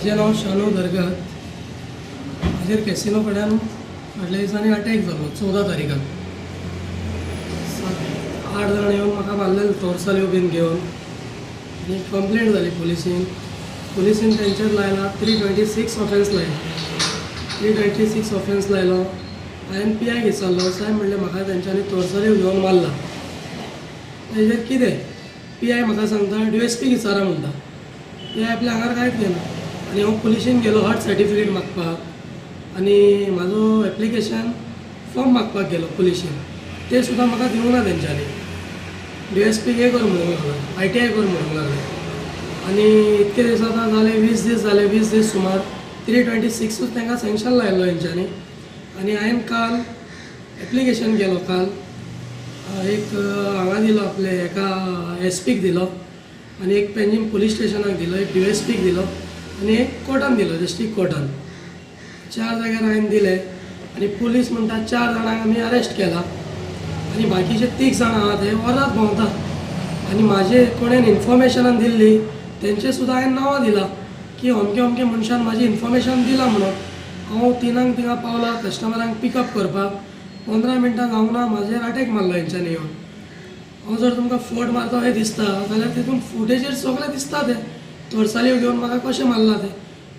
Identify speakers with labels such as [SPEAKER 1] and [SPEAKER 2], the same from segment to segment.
[SPEAKER 1] माझे नाव शानू दरगत. हाजेर कॅसिनो कडेन फाटल्या दिसांनी अटॅक जालो 14 तारीखाक. 7-8 जाण येवन म्हाका मारलेले तोरसाल्यो बीन घेवन आनी कंप्लेंट जाली पुलिसीन तेंचेर लायला 326 ऑफेन्स लायला. 326 ऑफेन्स लायलो. हांवें PI विचारलो, साहेब म्हणलें म्हाका तेंच्यांनी तोरसाल्यो घेवन मारला. तेजेर कितें? PI म्हाका सांगता DSP विचारा म्हणटा. PI आपल्या आंगार कांयच घेना आनी हांव पुलिशेन गेलो हर्ट सर्टिफिकेट मागपाक आनी म्हाजो एप्लिकेशन फॉर्म मागपाक गेलो पुलिशेन. ते सुद्दां म्हाका दिवंक ना तेंच्यांनी. DSP हे कर म्हणूंक लागलो, ITI कर म्हणूंक लागले. आनी इतके दीस आतां जाले 20 दीस जाले, 20 दीस सुमार 326 तांकां सँक्शन लायलो हेंच्यांनी. आनी हांवें काल एप्लिकेशन केलो. काल एक हांगा दिलो, आपले एका SPक दिलो आनी एक पेंजीम पुलीस स्टेशनाक दिलो, एक DSPक दिलो आनी एक कोर्टान दिलो, डिस्ट्रिक्ट कोर्टान. 4 जाग्यार हांवें दिले आनी पुलीस म्हणटा 4 जाणांक आमी अरेस्ट केला आनी बाकीचे 30 जाण आहा ते वरात भोंवतात. आनी म्हाजे कोणेन इन्फॉर्मेशनान दिल्ली तेंचे सुद्दां हांवें नांवां दिलां की अमके अमके मनशान म्हाजी इन्फॉर्मेशन दिलां म्हणून. हांव 3 थिंगा पावला कस्टमरांक पिकअप करपाक. 15 मिनटां जावंक ना म्हाजेर अटॅक मारलो हेंच्यांनी येवन. हांव जर तुमकां फोट मारता हें दिसता जाल्यार तितून फुटेजेर सगळें दिसता ते तोरसाल्यो घेवन म्हाका कशें मारला ते.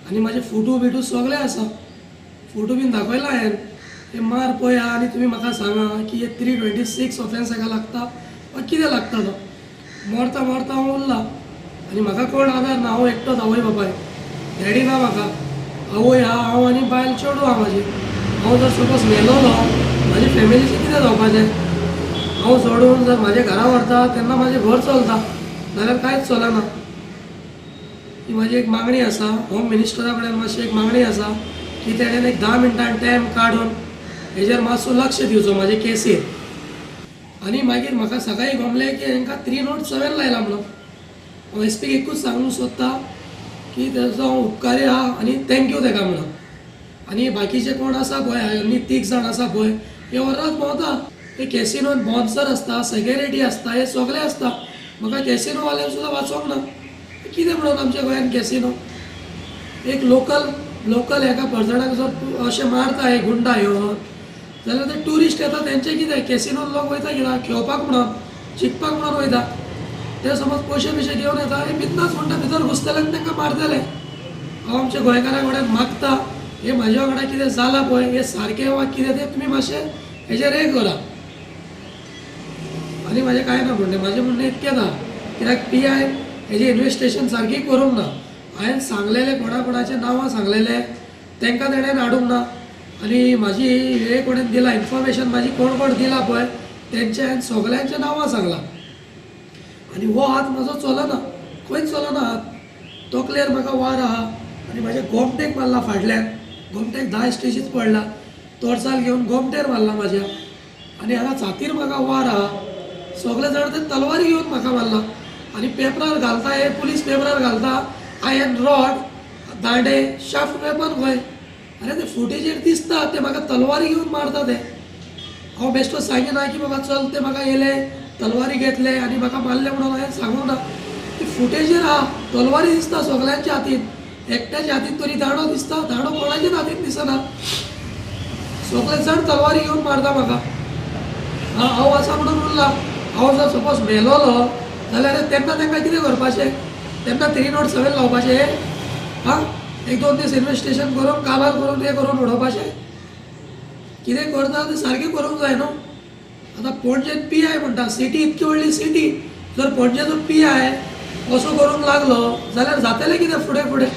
[SPEAKER 1] आनी म्हाजे फोटो बिटू सगळे आसा, फोटो बीन दाखयला हांवें. हे मार पळया आनी तुमी म्हाका सांगा की हे 326 ऑफेन्स हाका लागता वा कितें लागता तो. मरता मरता हांव उरला आनी म्हाका कोण आदार ना. हांव एकटोच आवय बापाय, डॅडी ना म्हाका. आवय आहा, हांव आनी बायल चेडूं आहा म्हाजी. हांव जर सपोज मेलोलो म्हाजी फॅमिलीचें कितें जावपाचें? हांव सोडून जर म्हाज्या घरा व्हरता तेन्ना म्हाजें घर चलता, नाल्यार कांयच चलना. ही म्हाजी एक मागणी आसा. होम मिनिस्टरा कडेन मातशी एक मागणी आसा की तेणेन एक 10 मिनटां टायम काडून हेजेर मातसो लक्ष दिवचो म्हाजे केसीर. आनी मागीर म्हाका सकाळीं गमलें की हांकां 307 लायला म्हणून. हांव SPक एकूच सांगूंक सोदता की तेजो हांव उपकारी आहा आनी थँक्यू तेका म्हणून. आनी बाकीचे कोण आसा पळय, आनी 30 जाण आसा पळय, हे वरात भोंवता. हे कॅसिनोन बॉन्सर आसता, सेक्युरिटी आसता, हे सगळे आसता. म्हाका कॅसिनोवाल्यान सुद्दां वाचोंक ना. कितें म्हणून आमच्या गोंयान कॅसिनो? एक लोकल एका पर्सनाक जर अशें मारता हे गुंडा येवन जाल्यार ते ट्युरिस्ट येता तेंचे कितें? कॅसिनोन लोक वयता कित्याक? खेळपाक म्हणून, चिंतपाक म्हणून वयता. ते समज पयशे बिशे घेवन येता, हे बिंदास म्हणटा भितर घुसतले आनी तांकां मारतले. हांव आमच्या गोंयकारा कडेन मागता हे म्हाज्या वांगडा कितें जालां पळय हे सारकें वा कितें ते तुमी मातशें हेजेर हें करा. आनी म्हाजें कांय ना म्हणणें, म्हाजें म्हणणें इतकेंच आहा कित्याक PI हेजें इन्वेस्टिगेशन सारकी करूंक ना. हांवें सांगलेलें कोणाचें नांवां सांगलेलें तांकां तेणेन हाडूंक ना. आनी म्हाजी हे कोणेन दिला इन्फॉर्मेशन, म्हाजी कोण कोण दिला पळय तेंचे हांवें सगल्यांचें नांवां सांगलां. आनी हो हात म्हाजो चलना, खंयच चलना हात. तकलेर म्हाका वार आहा आनी म्हाजे गोमटेक मारला फाटल्यान. गोमटेक 10 स्टेजीस पडला. तोरसाल घेवन गोमटेर मारला म्हाज्या. आनी हांगा छातीर म्हाका वार आहा. सगळे जाण ते तलवारी घेवन म्हाका मारला. आनी पेपरार घालता, हे पुलीस पेपरार घालता आयर्न रॉड, दांडे, शाफ्ट वेपन खंय. अरे ते फुटेजेर दिसता ते म्हाका तलवारी घेवन मारता ते. हांव बेश्टो सांगिना की बाबा चल ते म्हाका येले तलवारी घेतले आनी म्हाका मारले म्हणून हांवें सांगूंक ना. ती फुटेजेर आहा, तलवारी दिसता सगळ्यांच्या हातीन. एकट्याच्या हातीन तरी दांडो दिसता, दांडो कोणाच्याच हातीन दिसना. सगळे जाण तलवारी घेवन मारता म्हाका. हांव आसा म्हणून उरला. हांव जर सपोज मेलोलो जाल्यार तेन्ना तांकां कितें करपाचें? तेन्ना 307 लावपाचें? हां, 1-2 दीस इन्वेस्टिगेशन करून काबार करून हें करून उडोवपाचें? कितें करता तें सारकें करूंक जाय न्हू. आतां पणजेन PI म्हणटा, सिटी इतकी व्हडली सिटी, जर पणजेचो PI असो करूंक लागलो जाल्यार जातलें कितें फुडें फुडें?